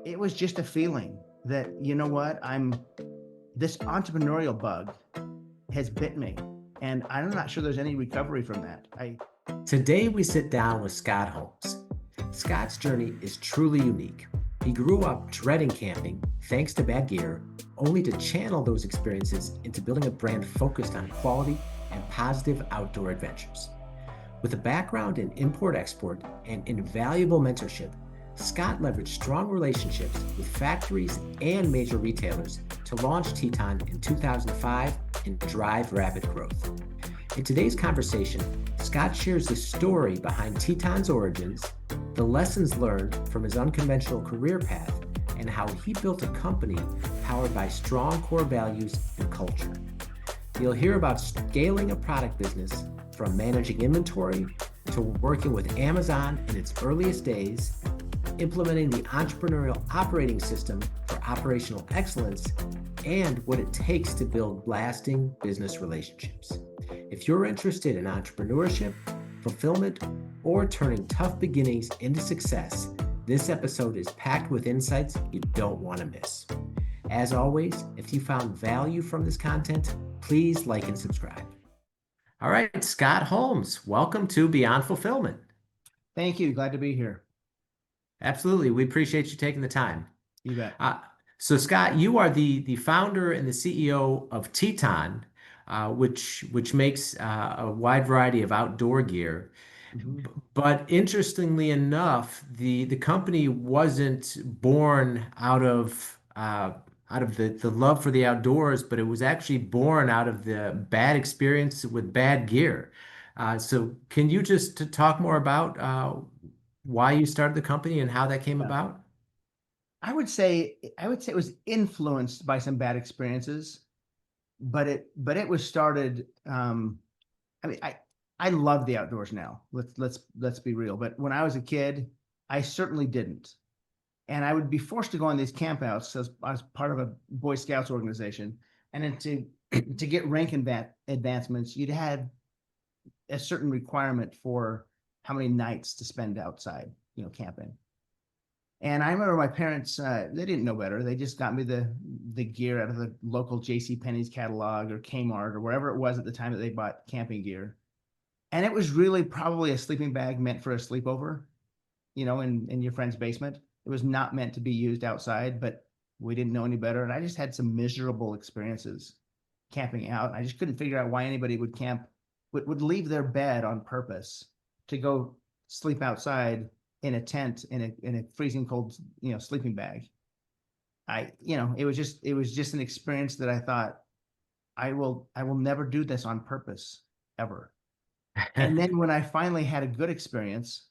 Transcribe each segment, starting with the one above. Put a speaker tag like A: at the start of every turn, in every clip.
A: It was just a feeling that, you know what, this entrepreneurial bug has bit me, and I'm not sure there's any recovery from that.
B: Today, we sit down with Scott Holmes. Scott's journey is truly unique. He grew up dreading camping thanks to bad gear, only to channel those experiences into building a brand focused on quality and positive outdoor adventures. With a background in import-export and invaluable mentorship, Scott leveraged strong relationships with factories and major retailers to launch Teton in 2005 and drive rapid growth. In today's conversation, Scott shares the story behind Teton's origins, the lessons learned from his unconventional career path, and how he built a company powered by strong core values and culture. You'll hear about scaling a product business, from managing inventory to working with Amazon in its earliest days, implementing the entrepreneurial operating system for operational excellence, and what it takes to build lasting business relationships. If you're interested in entrepreneurship, fulfillment, or turning tough beginnings into success, this episode is packed with insights you don't want to miss. As always, if you found value from this content, please like and subscribe. All right, Scott Holmes, welcome to Beyond Fulfillment.
A: Thank you. Glad to be here.
B: Absolutely. We appreciate you taking the time.
A: You bet.
B: So Scott, you are the founder and the CEO of Teton, which makes a wide variety of outdoor gear.
A: Mhm.
B: But interestingly enough, the company wasn't born out of the love for the outdoors, but it was actually born out of the bad experience with bad gear. So can you just talk more about why you started the company and how that came
A: Yeah.
B: about?
A: I would say it was influenced by some bad experiences, but it was started. I mean, I love the outdoors now. Let's be real. But when I was a kid, I certainly didn't, and I would be forced to go on these campouts as I was part of a Boy Scouts organization, and then to get rank advancements, you'd had a certain requirement for how many nights to spend outside, camping. And I remember my parents, they didn't know better. They just got me the gear out of the local J.C. Penney's catalog or Kmart or wherever it was at the time that they bought camping gear. And it was really probably a sleeping bag meant for a sleepover, in your friend's basement. It was not meant to be used outside, but we didn't know any better. And I just had some miserable experiences camping out. I just couldn't figure out why anybody would leave their bed on purpose to go sleep outside in a tent in a freezing cold, sleeping bag. It was just an experience that I thought I will never do this on purpose ever. And then when I finally had a good experience,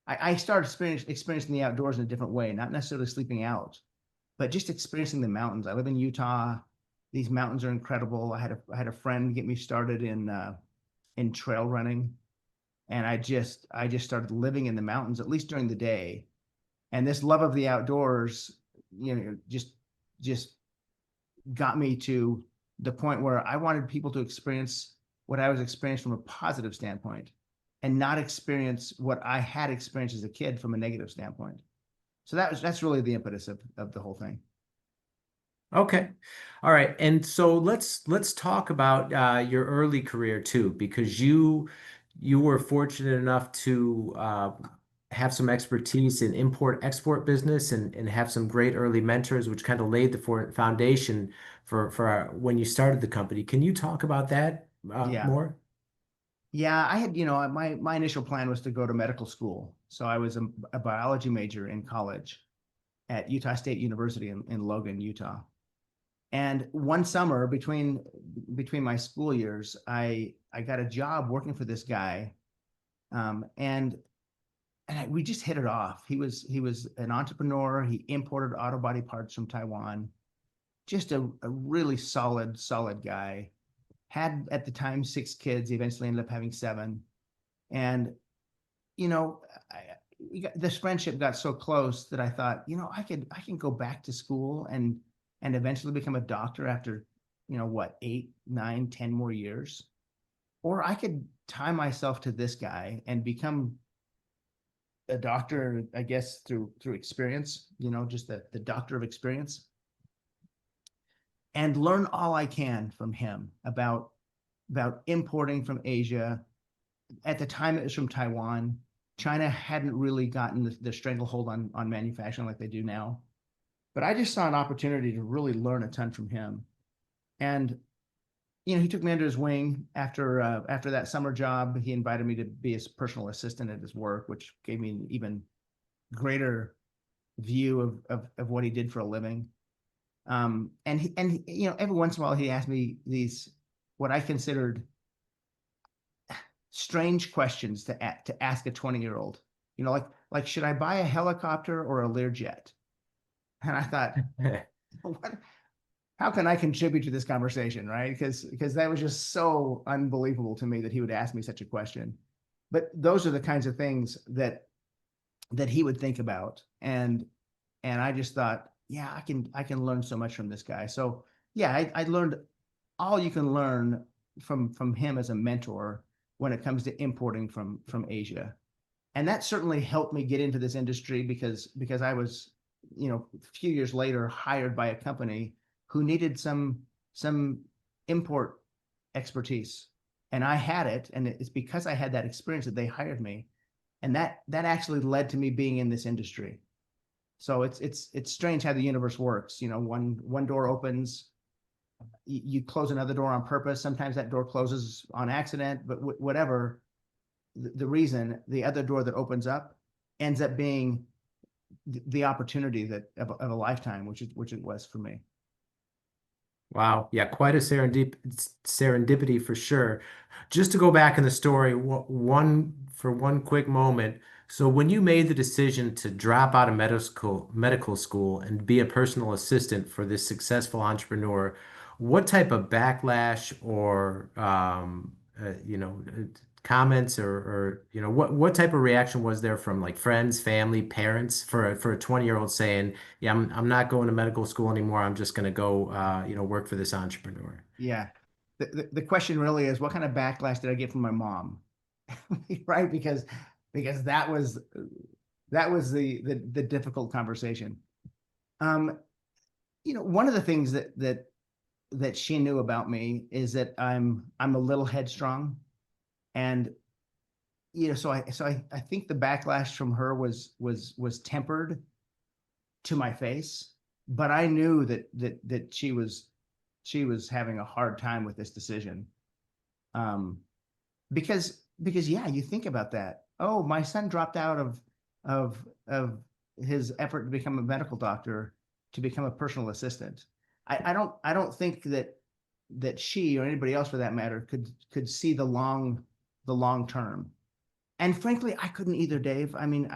A: I started experiencing the outdoors in a different way, not necessarily sleeping out, but just experiencing the mountains. I live in Utah. These mountains are incredible. I had a friend get me started in trail running, and I just started living in the mountains, at least during the day. And this love of the outdoors, just got me to the point where I wanted people to experience what I was experiencing from a positive standpoint, and not experience what I had experienced as a kid from a negative standpoint. So that's really the impetus of the whole thing.
B: Okay. All right. And so let's talk about your early career too, because you were fortunate enough to have some expertise in import-export business and have some great early mentors, which kind of laid the foundation for when you started the company. Can you talk about that
A: Yeah.
B: more?
A: Yeah, I had, my initial plan was to go to medical school. So I was a biology major in college at Utah State University in Logan, Utah. And one summer between my school years, I got a job working for this guy, and we just hit it off. He was an entrepreneur. He imported auto body parts from Taiwan. Just a really solid guy. Had at the time 6 kids. He eventually ended up having 7. And this friendship got so close that I thought, I can go back to school and eventually become a doctor after, 8, 9, 10 more years. Or I could tie myself to this guy and become a doctor, I guess, through experience, just the doctor of experience, and learn all I can from him about importing from Asia. At the time, it was from Taiwan. China hadn't really gotten the stranglehold on manufacturing like they do now. But I just saw an opportunity to really learn a ton from him. And he took me under his wing after that summer job. He invited me to be his personal assistant at his work, which gave me an even greater view of what he did for a living. And every once in a while he asked me these what I considered strange questions to ask a 20-year-old. Like should I buy a helicopter or a Learjet? And I thought, what? How can I contribute to this conversation, right? Because that was just so unbelievable to me that he would ask me such a question. But those are the kinds of things that he would think about, and I just thought, yeah, I can learn so much from this guy. So yeah, I learned all you can learn from him as a mentor when it comes to importing from Asia, and that certainly helped me get into this industry because I was, a few years later hired by a company who needed some import expertise, and I had it, and it's because I had that experience that they hired me, and that actually led to me being in this industry. So it's strange how the universe works. One door opens, you close another door on purpose. Sometimes that door closes on accident, but whatever the reason, the other door that opens up ends up being the opportunity of a lifetime, which it was for me.
B: Wow. Yeah, quite a serendipity for sure. Just to go back in the story, one quick moment. So when you made the decision to drop out of medical school and be a personal assistant for this successful entrepreneur, what type of backlash or comments or what type of reaction was there from like friends, family, parents for a 20-year-old saying, yeah, I'm not going to medical school anymore. I'm just going to go, work for this entrepreneur.
A: Yeah. The question really is, what kind of backlash did I get from my mom? Right? Because that was the difficult conversation. One of the things that she knew about me is that I'm a little headstrong, and so I think the backlash from her was tempered to my face, but I knew that she was having a hard time with this decision. Um, because yeah, you think about that. Oh, my son dropped out of his effort to become a medical doctor to become a personal assistant. I don't think that she or anybody else for that matter could see the long term. And frankly, I couldn't either, Dave. I mean,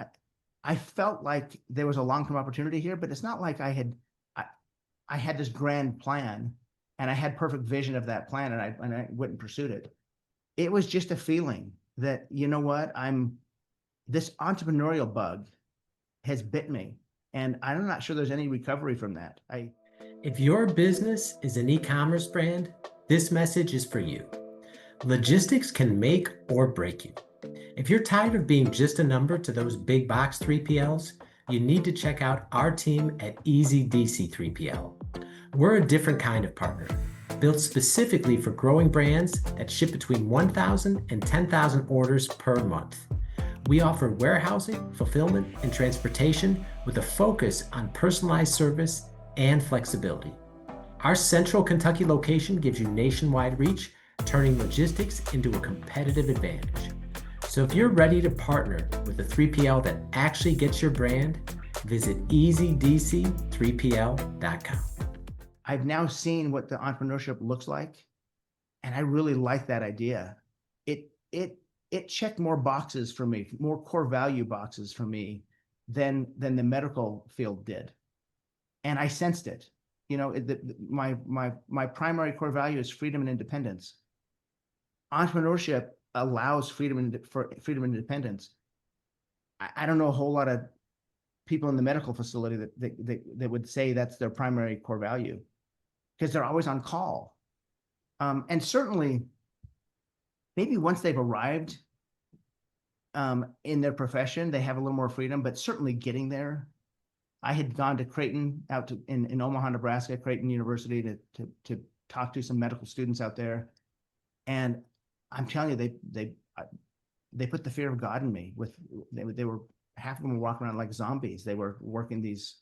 A: I felt like there was a long-term opportunity here, but it's not like I had this grand plan and I had perfect vision of that plan, and I went and pursued it. It was just a feeling that, you know what, this entrepreneurial bug has bit me, and I'm not sure there's any recovery from that.
B: If your business is an e-commerce brand, this message is for you. Logistics can make or break you. If you're tired of being just a number to those big box 3PLs, you need to check out our team at Easy DC 3PL. We're a different kind of partner, built specifically for growing brands that ship between 1,000 and 10,000 orders per month. We offer warehousing, fulfillment, and transportation with a focus on personalized service and flexibility. Our Central Kentucky location gives you nationwide reach, turning logistics into a competitive advantage. So if you're ready to partner with a 3PL that actually gets your brand, visit easydc3pl.com.
A: I've now seen what the entrepreneurship looks like, and I really like that idea. It checked more boxes for me, more core value boxes for me than the medical field did, and I sensed it. My primary core value is freedom and independence. Entrepreneurship allows freedom and independence. I don't know a whole lot of people in the medical facility that would say that's their primary core value, because they're always on call. And certainly, maybe once they've arrived in their profession, they have a little more freedom, but certainly getting there. I had gone to Creighton in Omaha, Nebraska, Creighton University to talk to some medical students out there. And I'm telling you, they put the fear of God in me they were half of them were walking around like zombies. They were working these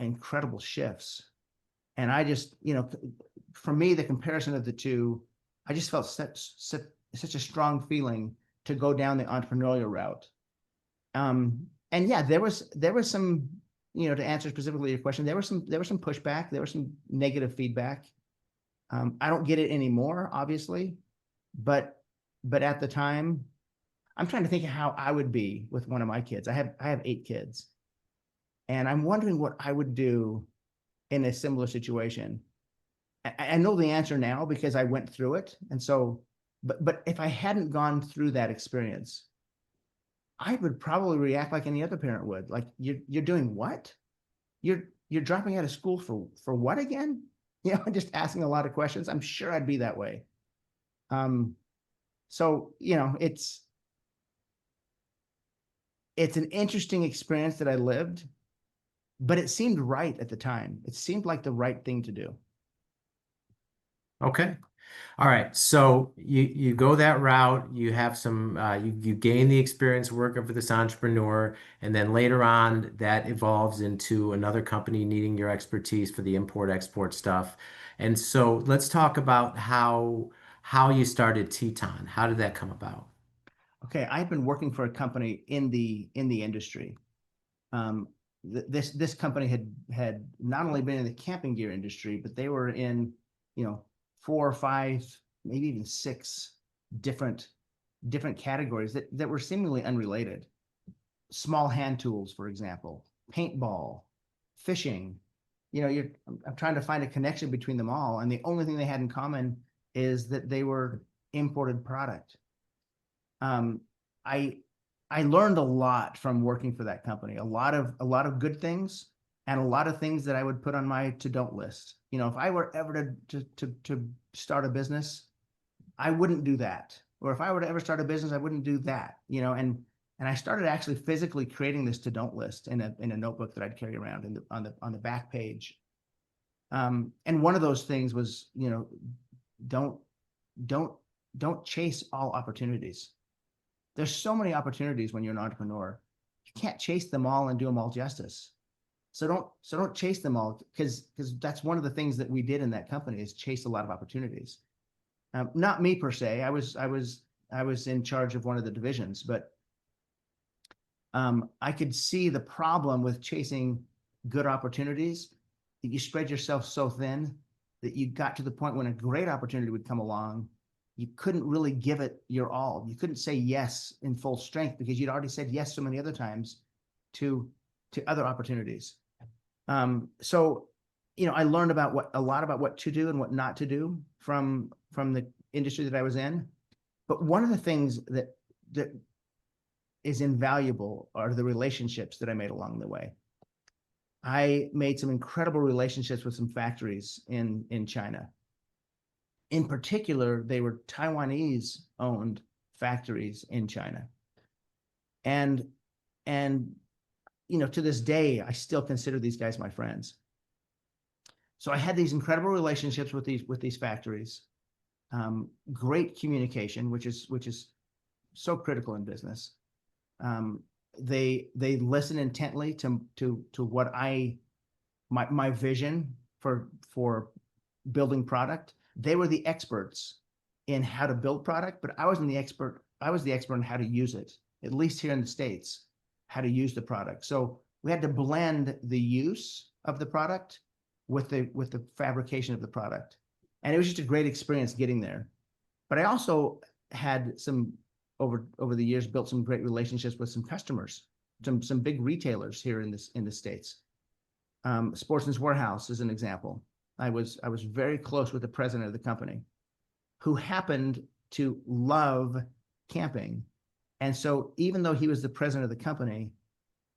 A: incredible shifts. And I just, for me, the comparison of the two, I just felt such a strong feeling to go down the entrepreneurial route. And yeah, there was some, to answer specifically your question, there was some pushback, there was some negative feedback. I don't get it anymore, obviously, but at the time, I'm trying to think of how I would be with one of my kids. I have 8 kids, and I'm wondering what I would do in a similar situation. I know the answer now because I went through it, and so, but if I hadn't gone through that experience, I would probably react like any other parent would. Like, you're doing what? You're dropping out of school for what again? Just asking a lot of questions. I'm sure I'd be that way. So it's an interesting experience that I lived, but it seemed right at the time. It seemed like the right thing to do.
B: Okay. All right. So you go that route, you have some you gain the experience working for this entrepreneur, and then later on that evolves into another company needing your expertise for the import-export stuff. And so let's talk about how you started Teton. How did that come about?
A: Okay, I've been working for a company in the industry. Um, this company had not only been in the camping gear industry, but they were in, 4 or 5, maybe even 6 different categories that were seemingly unrelated. Small hand tools, for example, paintball, fishing. I'm trying to find a connection between them all, and the only thing they had in common is that they were imported product. Um, I I learned a lot from working for that company. A lot of good things and a lot of things that I would put on my to don't list. If I were ever to start a business, I wouldn't do that. Or if I were to ever start a business, I wouldn't do that. And I started actually physically creating this to don't list in a notebook that I'd carry around on the back page. And one of those things was, don't don't don't chase all opportunities. There's so many opportunities when you're an entrepreneur. You can't chase them all and do them all justice. So don't chase them all, because that's one of the things that we did in that company, is chase a lot of opportunities. Not me per se. I was in charge of one of the divisions, but I could see the problem with chasing good opportunities, that you spread yourself so thin that you got to the point when a great opportunity would come along, you couldn't really give it your all. You couldn't say yes in full strength because you'd already said yes so many other times to other opportunities. So, I learned a lot about what to do and what not to do from the industry that I was in. But one of the things that is invaluable are the relationships that I made along the way. I made some incredible relationships with some factories in China. In particular, they were Taiwanese owned factories in China. And to this day, I still consider these guys my friends. So I had these incredible relationships with these factories, great communication, which is so critical in business. They listen intently to what my vision for building product. They were the experts in how to build product, but I was the expert in how to use it, at least here in the States, how to use the product. So we had to blend the use of the product with the fabrication of the product. And it was just a great experience getting there. But I also had over the years built some great relationships with some customers, some big retailers here in the States. Sportsman's Warehouse is an example. I was very close with the president of the company, who happened to love camping. And so even though he was the president of the company,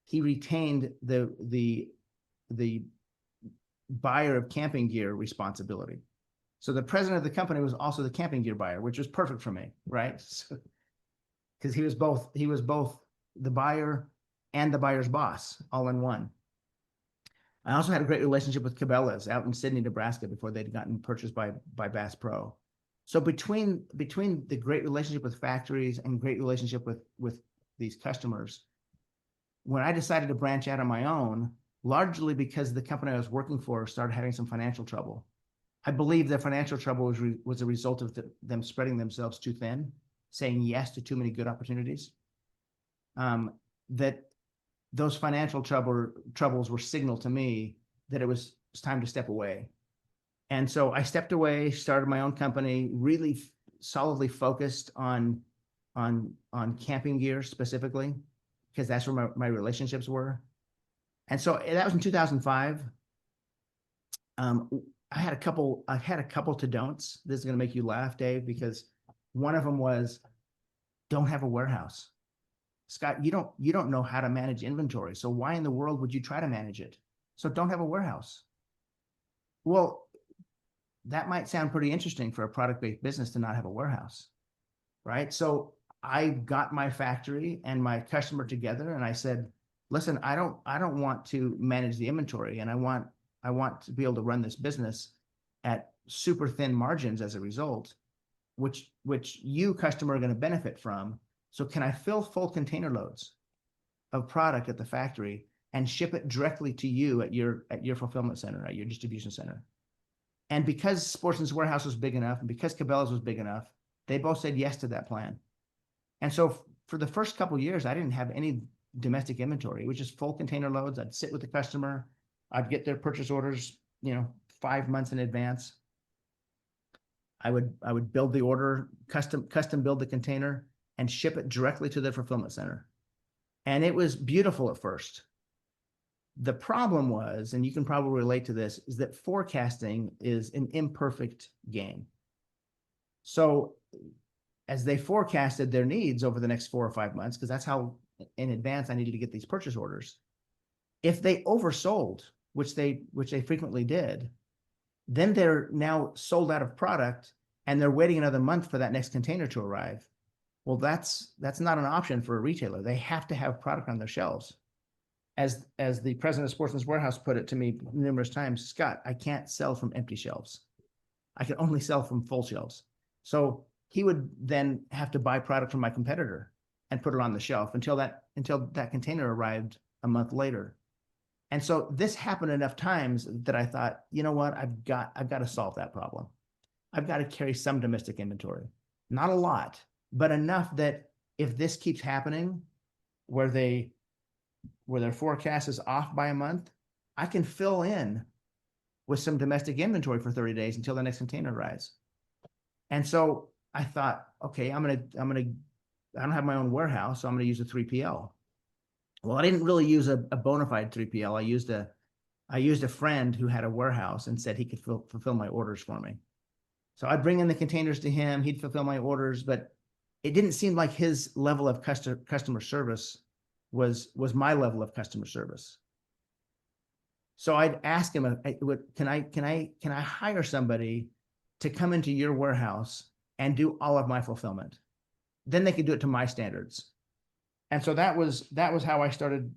A: he retained the buyer of camping gear responsibility. So the president of the company was also the camping gear buyer, which was perfect for me, right? because he was both the buyer and the buyer's boss all in one. I also had a great relationship with Cabela's out in Sydney, Nebraska, before they'd gotten purchased by Bass Pro. So between the great relationship with factories and great relationship with these customers, when I decided to branch out on my own, largely because the company I was working for started having some financial trouble. I believe the financial trouble was a result of them spreading themselves too thin, saying yes to too many good opportunities. That those financial troubles were signal to me that it was time to step away. And so I stepped away, started my own company, really solidly focused on camping gear specifically, because that's where my relationships were. And so that was in 2005. I had a couple to don'ts. This is going to make you laugh, Dave, because one of them was don't have a warehouse. Scott, you don't know how to manage inventory. So why in the world would you try to manage it? So don't have a warehouse. Well, that might sound pretty interesting for a product-based business to not have a warehouse, right? So I got my factory and my customer together and I said, listen, I don't want to manage the inventory, and I want to be able to run this business at super thin margins as a result, which you customer are going to benefit from. So can I fill full container loads of product at the factory and ship it directly to you at your fulfillment center, at your distribution center? And because Sportsman's Warehouse was big enough and because Cabela's was big enough, they both said yes to that plan. And so for the first couple of years, I didn't have any domestic inventory. It was just full container loads. I'd sit with the customer. I'd get their purchase orders, 5 months in advance. I would build the order, custom build the container, and ship it directly to the fulfillment center. And it was beautiful at first. The problem was, and you can probably relate to this, is that forecasting is an imperfect game. So as they forecasted their needs over the next 4 or 5 months, because that's how in advance I needed to get these purchase orders, if they oversold, which they frequently did, then they're now sold out of product and they're waiting another month for that next container to arrive. Well, that's not an option for a retailer. They have to have product on their shelves. As the president of Sportsman's Warehouse put it to me numerous times, Scott, I can't sell from empty shelves. I can only sell from full shelves. So he would then have to buy product from my competitor and put it on the shelf until that container arrived a month later. And so this happened enough times that I thought, you know what, I've got to solve that problem. I've got to carry some domestic inventory. Not a lot, but enough that if this keeps happening, where their forecast is off by a month, I can fill in with some domestic inventory for 30 days until the next container arrives. And so I thought, okay, I don't have my own warehouse, so I'm going to use a 3PL. Well, I didn't really use a bona fide 3PL. I used a friend who had a warehouse and said he could fulfill my orders for me. So I'd bring in the containers to him, he'd fulfill my orders, but it didn't seem like his level of customer service was my level of customer service. So I'd ask him, can I hire somebody to come into your warehouse and do all of my fulfillment? Then they could do it to my standards. And so that was how I started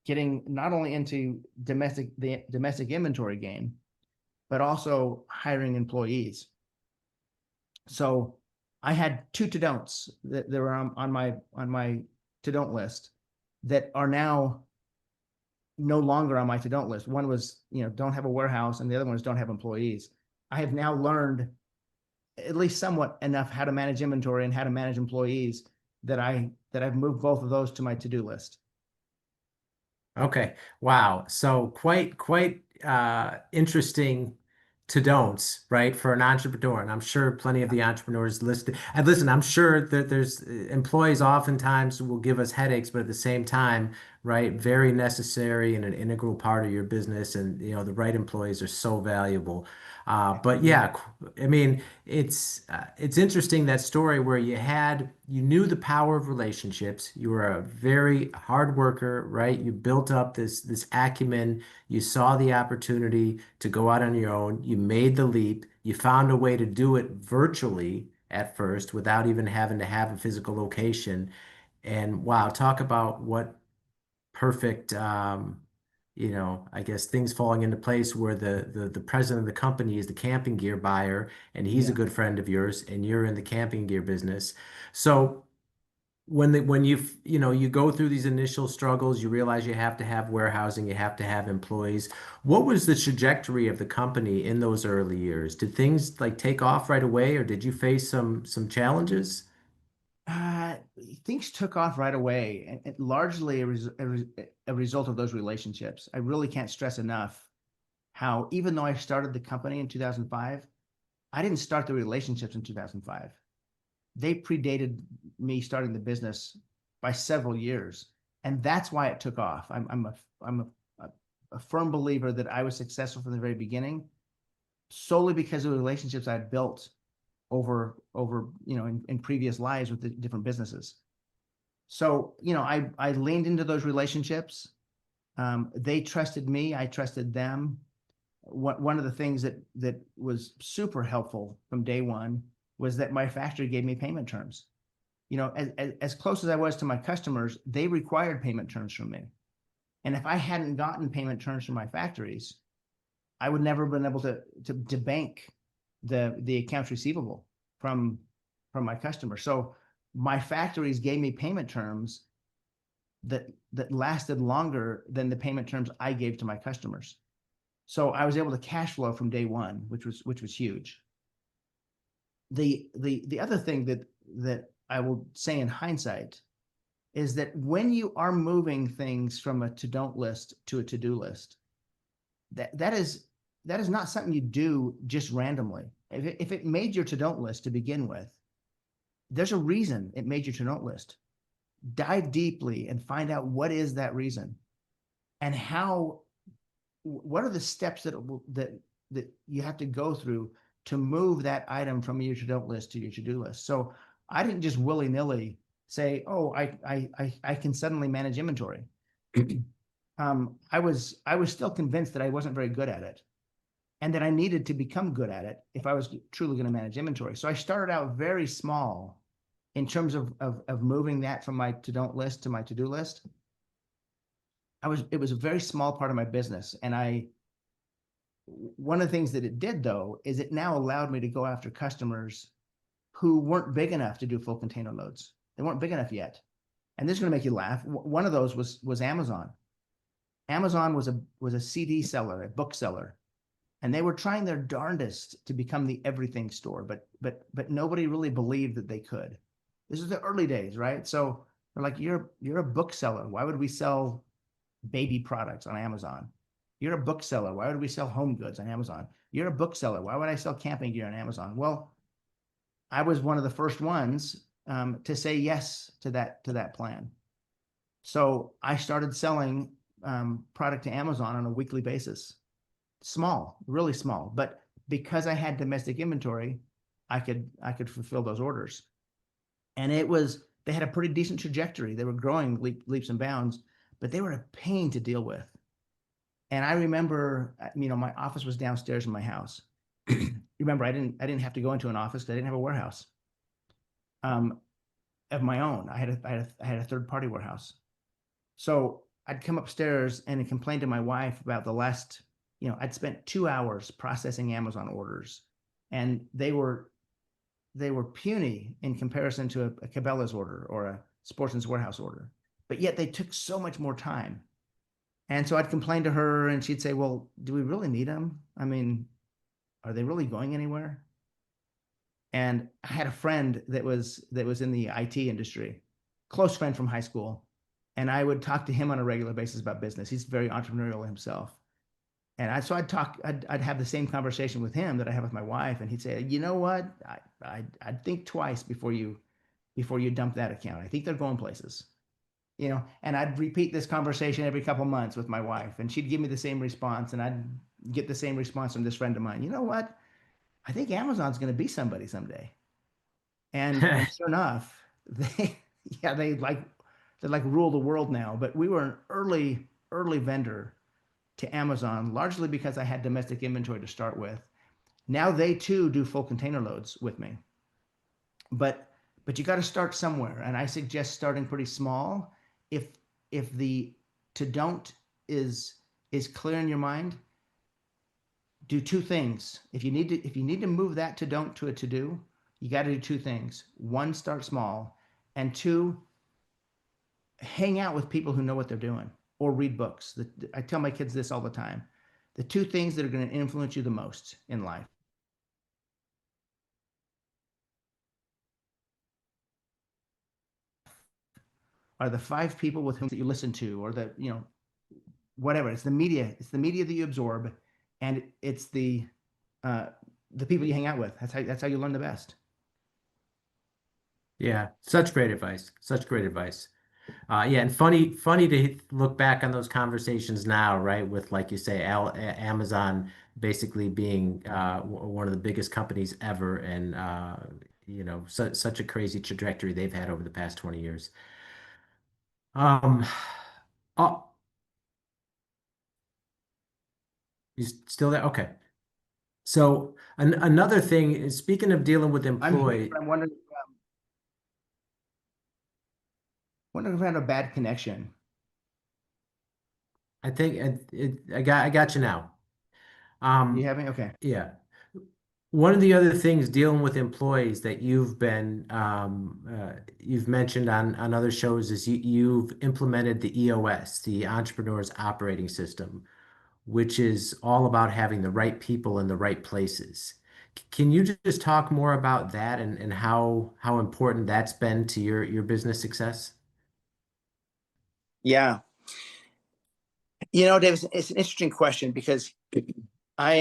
A: getting not only into the domestic inventory game, but also hiring employees. So I had 2 to-don'ts that were on my to-don't list that are now no longer on my to-don't list. One was, don't have a warehouse, and the other one was don't have employees. I have now learned at least somewhat enough how to manage inventory and how to manage employees that I've moved both of those to my to-do list.
B: Okay. Wow. So quite interesting to don'ts, right, for an entrepreneur. And I'm sure plenty of the entrepreneurs listed. And listen, I'm sure that there's employees oftentimes will give us headaches, but at the same time, right, very necessary and an integral part of your business. And the right employees are so valuable. But yeah, I mean, it's interesting, that story where you knew the power of relationships. You were a very hard worker, right? You built up this acumen. You saw the opportunity to go out on your own. You made the leap. You found a way to do it virtually at first without even having to have a physical location. And wow, talk about what perfect, I guess things falling into place where the president of the company is the camping gear buyer, and he's a
A: Yeah.
B: good friend of yours, and you're in the camping gear business. So when you go through these initial struggles, you realize you have to have warehousing, you have to have employees. What was the trajectory of the company in those early years? Did things like take off right away, or did you face some challenges?
A: Uh, Things took off right away, and largely a result of those relationships. I really can't stress enough how, even though I started the company in 2005, I didn't start the relationships in 2005. They predated me starting the business by several years, and that's why it took off. I'm a firm believer that I was successful from the very beginning solely because of the relationships I had built over in previous lives with the different businesses. So I leaned into those relationships. They trusted me, I trusted them. One of the things that was super helpful from day one was that my factory gave me payment terms. As close as I was to my customers, they required payment terms from me. And if I hadn't gotten payment terms from my factories, I would never have been able to bank the accounts receivable from from my customers. So my factories gave me payment terms that lasted longer than the payment terms I gave to my customers. So I was able to cash flow from day one, which was huge. The other thing that I will say in hindsight is that when you are moving things from a to don't list to a to do list, that is not something you do just randomly. If it made your to don't list to begin with, there's a reason it made your to don't list. Dive deeply and find out what is that reason, and what are the steps that you have to go through to move that item from your to don't list to your to do list. So I didn't just willy nilly say, oh, I can suddenly manage inventory. I was still convinced that I wasn't very good at it, and that I needed to become good at it if I was truly going to manage inventory. So I started out very small in terms of moving that from my to don't list to my to do list. It was a very small part of my business, and one of the things that it did though is it now allowed me to go after customers who weren't big enough to do full container loads. They weren't big enough yet, and this is going to make you laugh. One of those was Amazon. Amazon was a CD seller, a bookseller, and they were trying their darndest to become the everything store, but nobody really believed that they could. This is the early days, right? So they're like, you're a bookseller. Why would we sell baby products on Amazon? You're a bookseller. Why would we sell home goods on Amazon? You're a bookseller. Why would I sell camping gear on Amazon? Well, I was one of the first ones to say yes to that plan. So I started selling product to Amazon on a weekly basis. Small, really small, but because I had domestic inventory, I could fulfill those orders. And they had a pretty decent trajectory. They were growing leaps and bounds, but they were a pain to deal with. And I remember, my office was downstairs in my house. Remember, I didn't have to go into an office. I didn't have a warehouse um, of my own. I had a third party warehouse. So I'd come upstairs and complain to my wife about I'd spent 2 hours processing Amazon orders, and they were puny in comparison to a Cabela's order or a Sportsman's Warehouse order, but yet they took so much more time. And so I'd complain to her, and she'd say, "Well, do we really need them? I mean, are they really going anywhere?" And I had a friend that was in the IT industry, close friend from high school, and I would talk to him on a regular basis about business. He's very entrepreneurial himself. And I'd have the same conversation with him that I have with my wife, and he'd say, "You know what? I'd think twice before you dump that account. I think they're going places." And I'd repeat this conversation every couple months with my wife, and she'd give me the same response, and I'd get the same response from this friend of mine. You know what? I think Amazon's going to be somebody someday. And sure enough, they yeah they rule the world now. But we were an early vendor to Amazon, largely because I had domestic inventory to start with. Now they too do full container loads with me. but you got to start somewhere, and I suggest starting pretty small. if if the to don't is clear in your mind, do two things. If you need to move that to don't to a to do, you got to do two things. One, start small, and two, hang out with people who know what they're doing, or read books. I tell my kids this all the time. The two things that are going to influence you the most in life are the five people with whom that you listen to, or whatever. It's the media. It's the media that you absorb, and it's uh, the people you hang out with. That's how you learn the best.
B: Yeah, such great advice. Such great advice. Yeah, and funny to look back on those conversations now, right? With, like you say, Amazon basically being one of the biggest companies ever, and such a crazy trajectory they've had over the past 20 years. Um, oh, you still there? Okay. So another thing is, speaking of dealing with
A: I'm here,
B: employee,
A: but I'm wondering if I had a bad connection.
B: I think I got you now.
A: You
B: Um,
A: have me? Okay.
B: yeah. One of the other things dealing with employees that you've mentioned on other shows is you've implemented the EOS, the Entrepreneur's Operating System, which is all about having the right people in the right places. Can you just talk more about that, and how important that's been to your business success?
A: Yeah. Dave, it's an interesting question because I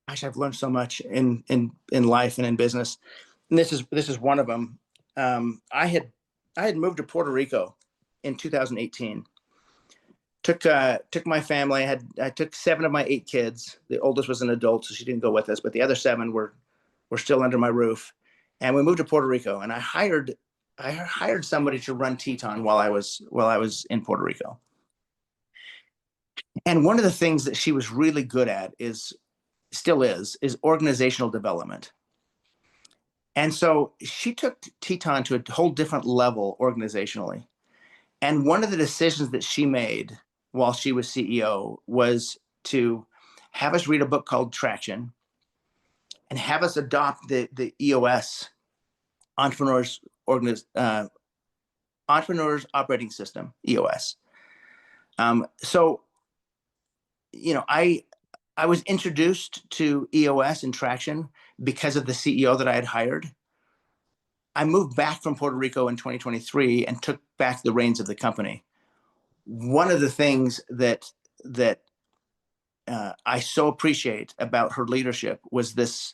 A: gosh, I've learned so much in life and in business, and this is one of them. I had moved to Puerto Rico in 2018. Took my family. I took seven of my eight kids. The oldest was an adult, so she didn't go with us, but the other seven were still under my roof, and we moved to Puerto Rico. And I hired somebody to run Teton while I was in Puerto Rico. And one of the things that she was really good at is organizational development. And so she took Teton to a whole different level organizationally. And one of the decisions that she made while she was CEO was to have us read a book called Traction and have us adopt the EOS, Entrepreneurs Entrepreneurs Operating System, EOS. So I was introduced to EOS and Traction because of the CEO that I had hired. I moved back from Puerto Rico in 2023 and took back the reins of the company. One of the things that I so appreciate about her leadership was this.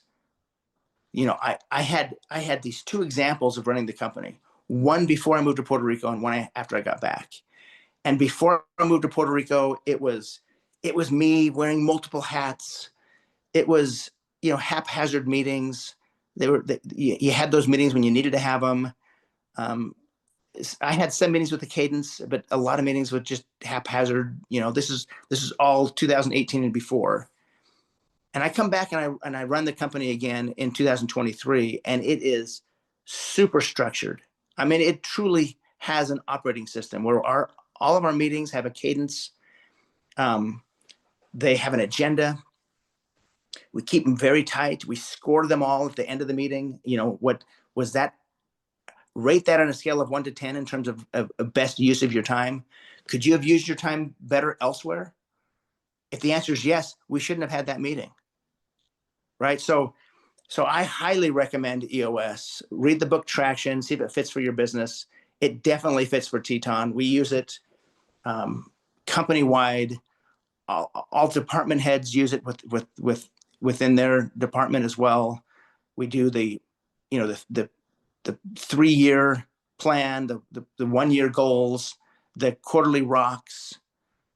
A: I had these two examples of running the company. One before I moved to Puerto Rico, and one after I got back. And before I moved to Puerto Rico, it was me wearing multiple hats. It was haphazard meetings. You had those meetings when you needed to have them. Um, I had some meetings with the cadence, but a lot of meetings with just haphazard. This is all 2018 and before. And I come back and I run the company again in 2023, and it is super structured. I mean, it truly has an operating system where all of our meetings have a cadence. Um, they have an agenda. We keep them very tight. We score them all at the end of the meeting. What was that? Rate that on a scale of 1 to 10 in terms of best use of your time. Could you have used your time better elsewhere? If the answer is yes, we shouldn't have had that meeting, right? So I highly recommend EOS. Read the book Traction, see if it fits for your business. It definitely fits for Teton. We use it company wide. All department heads use it within their department as well. We do the 3-year plan, the 1-year goals, the quarterly rocks,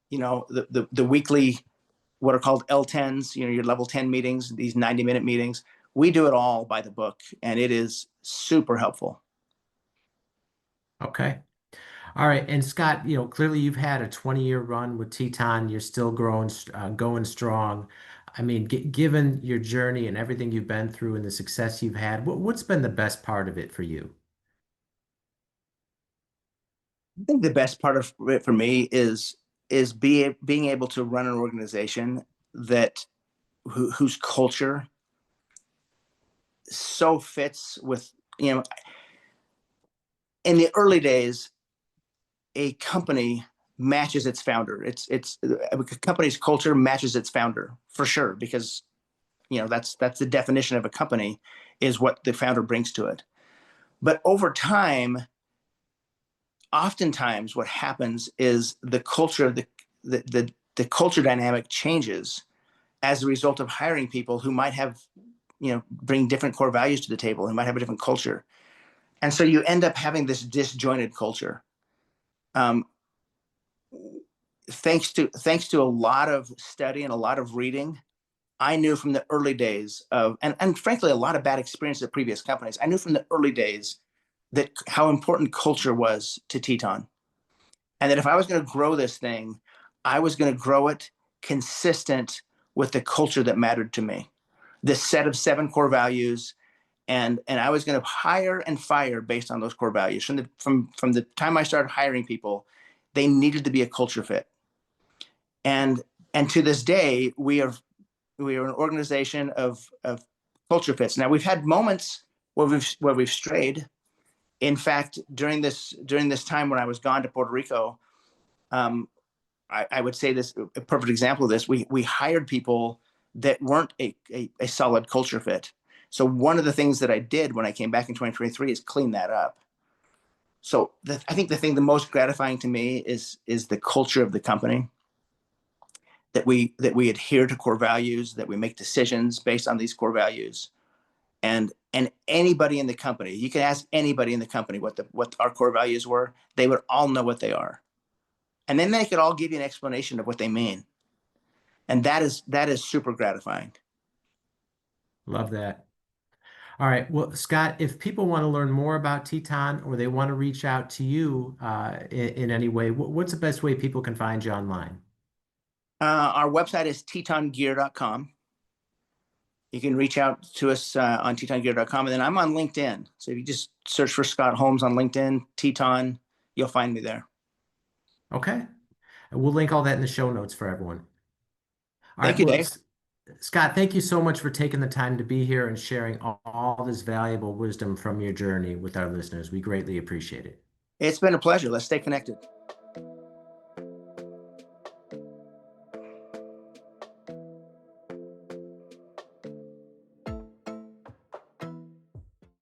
A: the weekly, what are called L10s, your level 10 meetings, these 90-minute meetings. We do it all by the book, and it is super helpful.
B: Okay. All right. And Scott, clearly you've had a 20-year run with Teton. You're still going strong. I mean, given your journey and everything you've been through and the success you've had, what's been the best part of it for you?
A: I think the best part of it for me is being able to run an organization that whose culture so fits with, in the early days, a company matches its founder. It's a company's culture matches its founder for sure, because that's the definition of a company, is what the founder brings to it. But over time, oftentimes what happens is the culture of the culture dynamic changes as a result of hiring people who might have, bring different core values to the table, who might have a different culture. And so you end up having this disjointed culture. Um, thanks to a lot of study and a lot of reading, I knew from the early days of, and frankly, a lot of bad experience at previous companies. I knew from the early days that how important culture was to Teton. And that if I was going to grow this thing, I was going to grow it consistent with the culture that mattered to me. This set of 7 core values, and I was going to hire and fire based on those core values. From the time I started hiring people, they needed to be a culture fit. And to this day, we are an organization of culture fits. Now we've had moments where we've strayed. In fact, during this time when I was gone to Puerto Rico, I would say this, a perfect example of this. We hired people that weren't a solid culture fit. So one of the things that I did when I came back in 2023 is clean that up. So I think the most gratifying to me is the culture of the company, that we adhere to core values, that we make decisions based on these core values. And anybody in the company, you can ask anybody in the company what our core values were, they would all know what they are. And then they could all give you an explanation of what they mean. And that is super gratifying.
B: Love that. All right. Well, Scott, if people want to learn more about Teton or they want to reach out to you in any way, what's the best way people can find you online?
A: Our website is tetongear.com. You can reach out to us on tetongear.com. And then I'm on LinkedIn. So if you just search for Scott Holmes on LinkedIn, Teton, you'll find me there.
B: Okay. And we'll link all that in the show notes for everyone. All
A: Thank
B: right.
A: you,
B: Well,
A: Dave.
B: Scott, thank you so much for taking the time to be here and sharing all this valuable wisdom from your journey with our listeners. We greatly appreciate it.
A: It's been a pleasure. Let's stay connected.